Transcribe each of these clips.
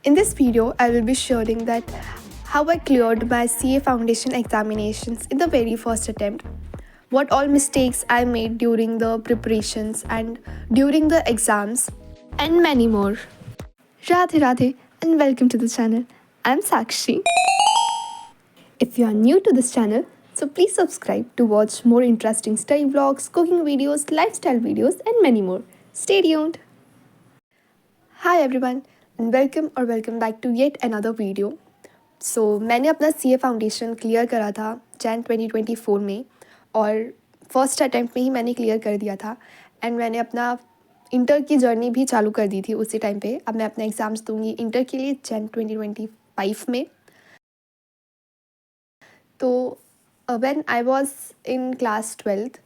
In this video, I will be sharing that how I cleared my CA foundation examinations in the very first attempt, what all mistakes I made during the preparations and during the exams, and many more. Radhe Radhe and welcome to the channel. I'm Sakshi. If you are new to this channel, so please subscribe to watch more interesting study vlogs, cooking videos, lifestyle videos, and many more. Stay tuned. Hi everyone and welcome back to yet another video. So मैंने अपना CA foundation clear करा था जैन 2024 में और first attempt में ही मैंने clear कर दिया था एंड मैंने अपना इंटर की जर्नी भी चालू कर दी थी उसी टाइम पे. अब मैं अपने एग्ज़ाम्स दूंगी इंटर के लिए जैन 2025 में. तो when I was in class 12th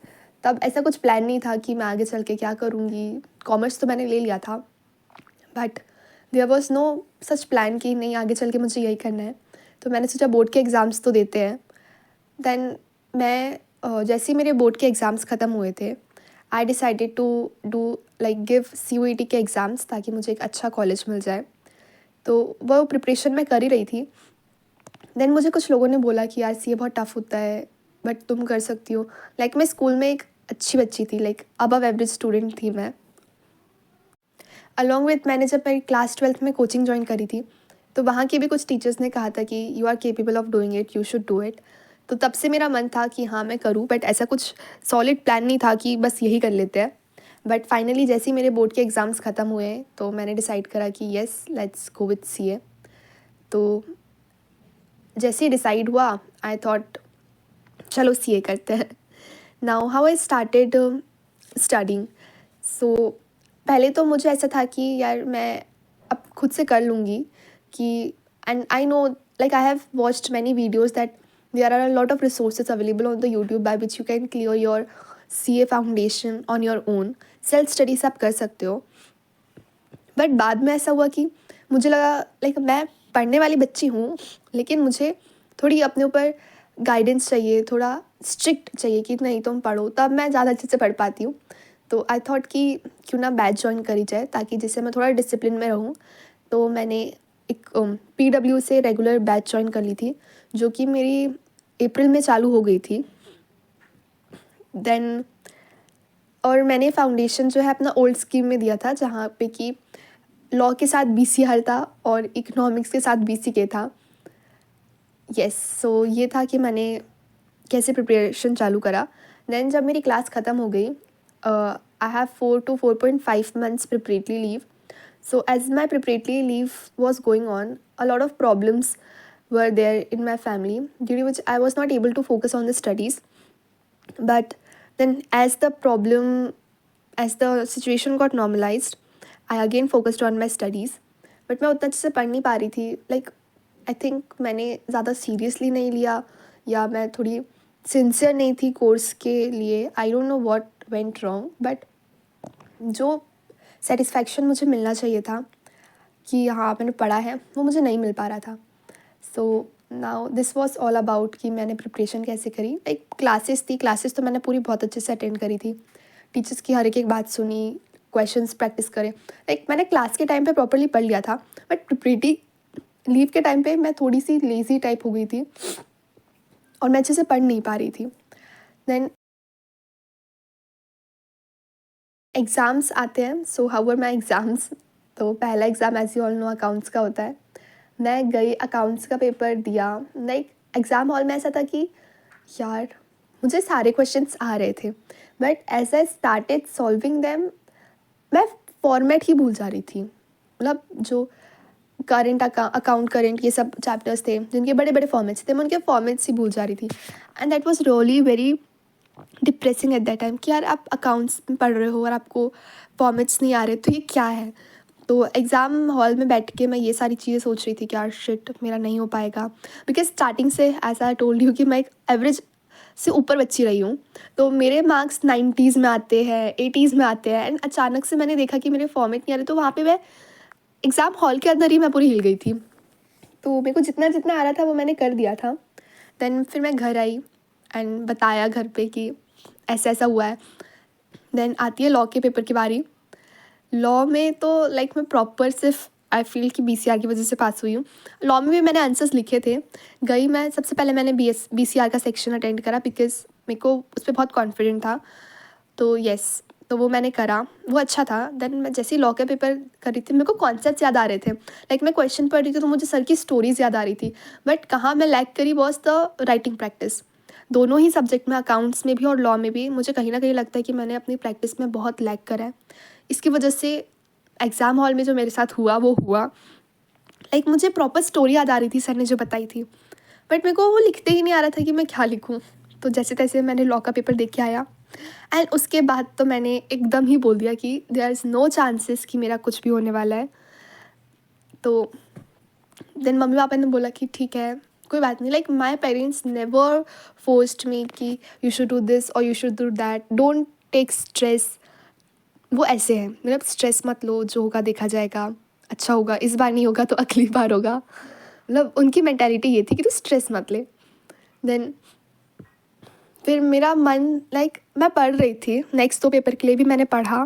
तब ऐसा कुछ प्लान नहीं था कि मैं आगे चल के क्या करूँगी. कॉमर्स तो मैंने ले लिया था but there was no such plan कि नहीं आगे चल के मुझे यही करना है. तो मैंने सोचा बोर्ड के एग्ज़ाम्स तो देते हैं. देन मैं जैसे ही मेरे बोर्ड के एग्ज़ाम्स ख़त्म हुए थे I decided to do like give CUET के एग्ज़ाम्स ताकि मुझे एक अच्छा कॉलेज मिल जाए. तो वो प्रिपरेशन मैं कर ही रही थी. देन मुझे कुछ लोगों ने बोला कि यार CA बहुत टफ़ होता है बट तुम कर सकती हो. लाइक मैं स्कूल में एक अच्छी बच्ची थी, लाइक अबव एवरेज स्टूडेंट थी मैं. अलॉन्ग विथ मैंने जब मैं क्लास 12th में कोचिंग ज्वाइन करी थी तो वहाँ के भी कुछ टीचर्स ने कहा था कि you are capable of doing it, you should do it. तो तब से मेरा मन था कि हाँ मैं करूँ बट ऐसा कुछ सॉलिड प्लान नहीं था कि बस यही कर लेते हैं. बट फाइनली जैसे ही मेरे बोर्ड के एग्ज़ाम्स ख़त्म हुए तो मैंने डिसाइड करा कि yes let's go with CA. तो जैसे ही डिसाइड हुआ आई थॉट चलो CA करते हैं. Now how I started studying. So पहले तो मुझे ऐसा था कि यार मैं अब खुद से कर लूँगी कि and I know like I have watched many videos that there are a lot of resources available on the YouTube by which you can clear your CA foundation on your own. Self study से आप कर सकते हो. But बाद में ऐसा हुआ कि मुझे लगा लाइक मैं पढ़ने वाली बच्ची हूँ लेकिन मुझे थोड़ी अपने ऊपर गाइडेंस चाहिए, थोड़ा स्ट्रिक्ट चाहिए कि नहीं तुम पढ़ो, तब मैं ज़्यादा अच्छे से पढ़ पाती हूँ. तो आई थॉट कि क्यों ना बैच ज्वाइन करी जाए ताकि जिससे मैं थोड़ा डिसिप्लिन में रहूँ. तो मैंने एक PW से रेगुलर बैच ज्वाइन कर ली थी जो कि मेरी अप्रैल में चालू हो गई थी. देन और मैंने फाउंडेशन जो है अपना ओल्ड स्कीम में दिया था जहाँ पे कि लॉ के साथ BCR था और इकोनॉमिक्स के साथ BCK था. यस सो ये था कि मैंने कैसे प्रिपरेशन चालू करा. देन जब मेरी क्लास ख़त्म हो गई I have 4 to 4.5 months preparatory leave. So as my preparatory leave was going on, a lot of problems were there in my family due to which I was not able to focus on the studies. But then as the situation got normalized, I again focused on my studies. But मैं उतना अच्छे से पढ़ नहीं पा रही थी. Like I think मैंने ज़्यादा सीरियसली नहीं लिया या मैं थोड़ी सिंसियर नहीं थी कोर्स के लिए. I don't know what went wrong but जो सेटिस्फैक्शन मुझे मिलना चाहिए था कि हाँ मैंने पढ़ा है वो मुझे नहीं मिल पा रहा था. So now this was all about कि मैंने प्रिपरेशन कैसे करी. लाइक क्लासेस तो मैंने पूरी बहुत अच्छे से अटेंड करी थी. टीचर्स की हर एक बात सुनी, क्वेश्चंस प्रैक्टिस करे. लाइक मैंने क्लास के टाइम पे प्रॉपरली पढ़ लिया था बट प्रिपरेटरी लीव के टाइम पे मैं थोड़ी सी लेज़ी टाइप हो गई थी और मैं अच्छे से पढ़ नहीं पा रही थी. देन एग्ज़ाम्स आते हैं. So how were my exams. तो पहला exam as you all know accounts का होता है. मैं गई अकाउंट्स का पेपर दिया. लाइक एग्ज़ाम हॉल में ऐसा था कि यार मुझे सारे क्वेश्चंस आ रहे थे but as I started solving them मैं फॉर्मेट ही भूल जा रही थी. मतलब जो अकाउंट करंट ये सब चैप्टर्स थे जिनके बड़े बड़े फॉर्मेट्स थे मैं उनके फॉर्मेट्स ही भूल जा रही थी. And that was really very depressing at that time कि यार आप अकाउंट्स में पढ़ रहे हो और आपको फॉर्मेट्स नहीं आ रहे तो ये क्या है. तो एग्ज़ाम हॉल में बैठ के मैं ये सारी चीज़ें सोच रही थी कि यार शिट मेरा नहीं हो पाएगा. बिकॉज स्टार्टिंग से ऐसा टोल्ड यू कि मैं एक एवरेज से ऊपर बच्ची रही हूँ. तो मेरे मार्क्स 90s में आते हैं, 80s में आते हैं. एंड अचानक से मैंने देखा कि मेरे फॉर्मेट नहीं आ रहे तो वहाँ पे मैं एग्ज़ाम हॉल के अंदर ही मैं पूरी हिल गई थी. तो मेरे को जितना जितना आ रहा था वो मैंने कर दिया था. देन फिर मैं घर आई एंड बताया घर पे कि ऐसा ऐसा हुआ है. देन आती है लॉ के पेपर की बारी. लॉ में तो लाइक मैं प्रॉपर सिर्फ आई फील कि BCR की वजह से पास हुई हूँ। लॉ में भी मैंने आंसर्स लिखे थे। गई मैं सबसे पहले मैंने BCR का सेक्शन अटेंड करा बिकॉज मेरे को उस पर बहुत कॉन्फिडेंट था। तो येस, तो वो मैंने करा, वो अच्छा था। देन मैं जैसे ही लॉ के पेपर कर रही थी, मेरे को कॉन्सेप्ट याद आ रहे थे। लाइक मैं क्वेश्चन पढ़ रही थी तो मुझे सर की स्टोरीज याद आ रही थी। बट कहाँ मैं लैक करी वॉज द राइटिंग प्रैक्टिस। दोनों ही सब्जेक्ट में, अकाउंट्स में भी और लॉ में भी, मुझे कहीं ना कहीं लगता है कि मैंने अपनी प्रैक्टिस में बहुत लैक करा है। इसकी वजह से एग्ज़ाम हॉल में जो मेरे साथ हुआ वो हुआ। लाइक मुझे प्रॉपर स्टोरी याद आ रही थी सर ने जो बताई थी, बट मेरे को वो लिखते ही नहीं आ रहा था कि मैं क्या लिखूँ। तो जैसे तैसे मैंने लॉ का पेपर देख के आया एंड उसके बाद तो मैंने एकदम ही बोल दिया कि देयर इज़ नो चांसेस कि मेरा कुछ भी होने वाला है। तो देन मम्मी पापा ने बोला कि ठीक है, कोई बात नहीं। Like my parents never forced me कि यू शुड डू दिस और you should do that, don't take stress. वो ऐसे हैं, मतलब स्ट्रेस मत लो, जो होगा देखा जाएगा, अच्छा होगा, इस बार नहीं होगा तो अगली बार होगा। मतलब उनकी मेंटालिटी ये थी कि तू स्ट्रेस मत ले। देन फिर मेरा मन, लाइक मैं पढ़ रही थी, नेक्स्ट 2 पेपर के लिए भी मैंने पढ़ा,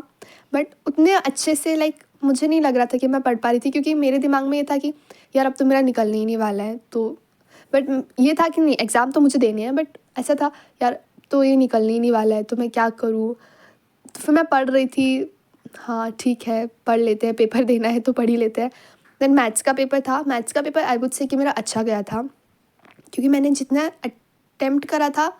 बट उतने अच्छे से लाइक मुझे नहीं लग रहा था कि मैं पढ़ पा रही थी, क्योंकि मेरे दिमाग में ये था कि यार अब तो मेरा निकलने ही नहीं वाला है। तो बट ये था कि नहीं, एग्ज़ाम तो मुझे देने हैं, बट ऐसा था यार तो ये निकलने ही नहीं वाला है, तो मैं क्या करूँ। तो फिर मैं पढ़ रही थी, हाँ ठीक है पढ़ लेते हैं, पेपर देना है तो पढ़ ही लेते हैं। देन मैथ्स का पेपर था। मैथ्स का पेपर आई वुड से कि मेरा अच्छा गया था, क्योंकि मैंने जितना अटेम्प्ट करा था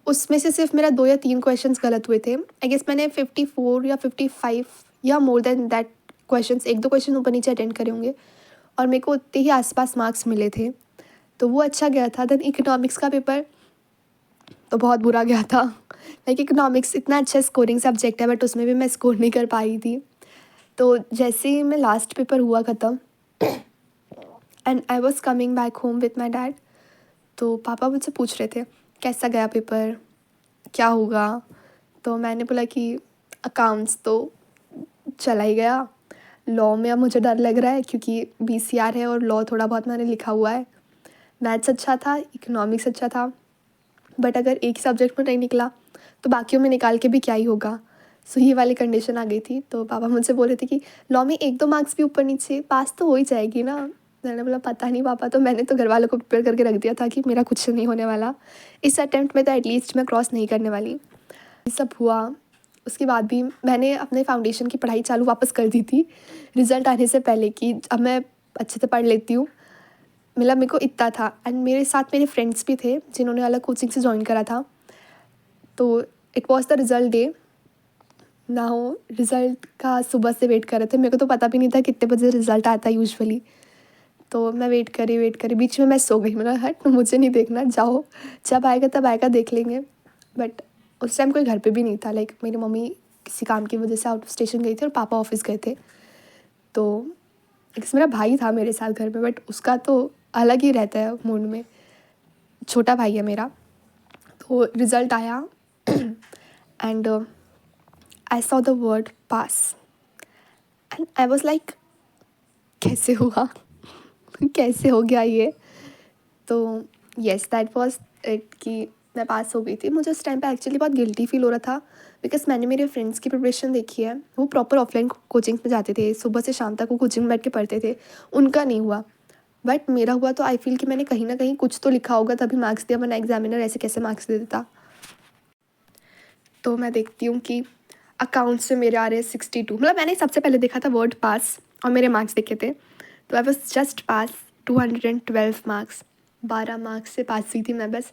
उसमें से सिर्फ मेरा 2 या 3 क्वेश्चंस गलत हुए थे। आई गेस मैंने 54 या 55 या more than that questions, 1-2 question ऊपर नीचे अटेंड करे होंगे, और मेरे को उतने ही आसपास मार्क्स मिले थे, तो वो अच्छा गया था। देन इकोनॉमिक्स का पेपर तो बहुत बुरा गया था। लाइक इकोनॉमिक्स इतना अच्छा स्कोरिंग सब्जेक्ट है, बट उसमें भी मैं स्कोर नहीं कर पाई थी। तो जैसे ही मैं लास्ट पेपर हुआ ख़त्म and I was coming back home with my dad, तो पापा मुझसे पूछ रहे थे कैसा गया पेपर, क्या होगा। तो मैंने बोला कि अकाउंट्स तो चला ही गया, लॉ में अब मुझे डर लग रहा है क्योंकि BCR है और लॉ थोड़ा बहुत मैंने लिखा हुआ है। मैथ्स अच्छा था, इकोनॉमिक्स अच्छा था, बट अगर एक ही सब्जेक्ट में नहीं निकला तो बाकियों में निकाल के भी क्या ही होगा। सो ये वाली कंडीशन आ गई थी। तो पापा मुझसे बोल रहे थे कि लॉ में 1-2 मार्क्स भी ऊपर नीचे पास तो हो ही जाएगी ना। मैंने बोला पता नहीं पापा। तो मैंने तो घर वालों को प्रिपेयर करके रख दिया था कि मेरा कुछ नहीं होने वाला, इस अटैम्प्ट में तो एटलीस्ट मैं क्रॉस नहीं करने वाली। ये सब हुआ। उसके बाद भी मैंने अपने फाउंडेशन की पढ़ाई चालू वापस कर दी थी रिज़ल्ट आने से पहले, कि अब मैं अच्छे से पढ़ लेती हूँ। मतलब मेरे को इतना था। एंड मेरे साथ मेरे फ्रेंड्स भी थे जिन्होंने अलग कोचिंग से ज्वाइन करा था। तो it was the result day ना हो, रिज़ल्ट का सुबह से वेट कर रहे थे। मेरे को तो पता भी नहीं था कितने बजे रिज़ल्ट आता है यूजुअली। तो मैं वेट करी, बीच में मैं सो गई। मतलब हट, मुझे नहीं देखना, जाओ जब आएगा तब आएगा, देख लेंगे। बट उस टाइम कोई घर पे भी नहीं था। लाइक मेरी मम्मी किसी काम की वजह से आउट ऑफ स्टेशन गई थी और पापा ऑफिस गए थे। तो एक मेरा भाई था मेरे साथ घर में, बट उसका तो अलग ही रहता है मूड में, छोटा भाई है मेरा। तो रिज़ल्ट आया and I saw the word pass and I was like कैसे हुआ कैसे हो गया ये। तो येस, दैट वाज इट कि मैं पास हो गई थी। मुझे उस टाइम पे एक्चुअली बहुत गिल्टी फील हो रहा था, बिकॉज मैंने मेरे फ्रेंड्स की प्रिपरेशन देखी है। वो प्रॉपर ऑफलाइन कोचिंग में जाते थे, सुबह से शाम तक वो कोचिंग में बैठ के पढ़ते थे, उनका नहीं हुआ। बट मेरा हुआ। तो आई फील कि मैंने कहीं ना कहीं कुछ तो लिखा होगा तभी मार्क्स दिया, वरना एग्जामिनर ऐसे कैसे मार्क्स दे देता। तो मैं देखती हूँ कि अकाउंट्स में मेरे आ रहे हैं 62। मतलब मैंने सबसे पहले देखा था वर्ड पास और मेरे मार्क्स देखे थे, तो I was just pass 212 marks, 12 marks से पास हुई थी मैं बस।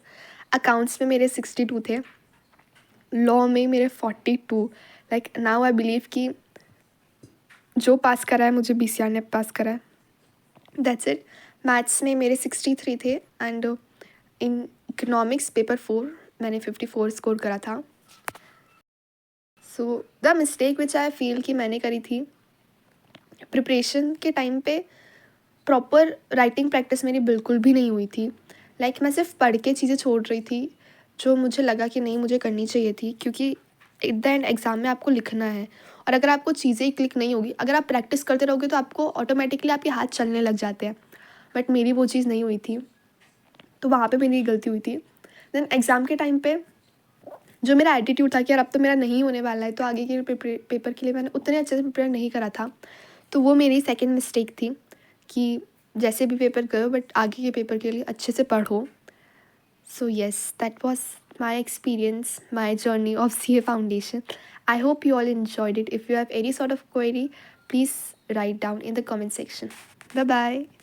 अकाउंट्स में मेरे 62 थे, लॉ में मेरे 42। लाइक नाउ आई बिलीव कि जो पास करा है मुझे BCR ने पास करा है, दैट्स इट। मैथ्स में मेरे 63 थे एंड इन इकोनॉमिक्स पेपर 4 मैंने 54 स्कोर करा था। So the mistake which I feel कि मैंने करी थी, प्रिपरेशन के टाइम पे प्रॉपर राइटिंग प्रैक्टिस मेरी बिल्कुल भी नहीं हुई थी। लाइक मैं सिर्फ पढ़ के चीज़ें छोड़ रही थी जो मुझे लगा कि नहीं मुझे करनी चाहिए थी, क्योंकि एट द एंड एग्ज़ाम में आपको लिखना है। और अगर आपको चीज़ें ही क्लिक नहीं होगी, अगर आप प्रैक्टिस करते रहोगे तो आपको ऑटोमेटिकली आपके हाथ चलने लग जाते हैं। बट मेरी वो चीज़ नहीं हुई थी, तो वहाँ पे मेरी गलती हुई थी। देन एग्ज़ाम के टाइम पे जो मेरा एटीट्यूड था कि यार अब तो मेरा नहीं होने वाला है, तो आगे के पेपर के लिए मैंने उतने अच्छे से प्रिपेयर नहीं करा था, तो वो मेरी सेकंड मिस्टेक थी कि जैसे भी पेपर करो बट आगे के पेपर के लिए अच्छे से पढ़ो. So yes, that was my experience, my journey of CA Foundation. I hope you all enjoyed it. If you have any sort of query, please write down in the comment section. Bye bye.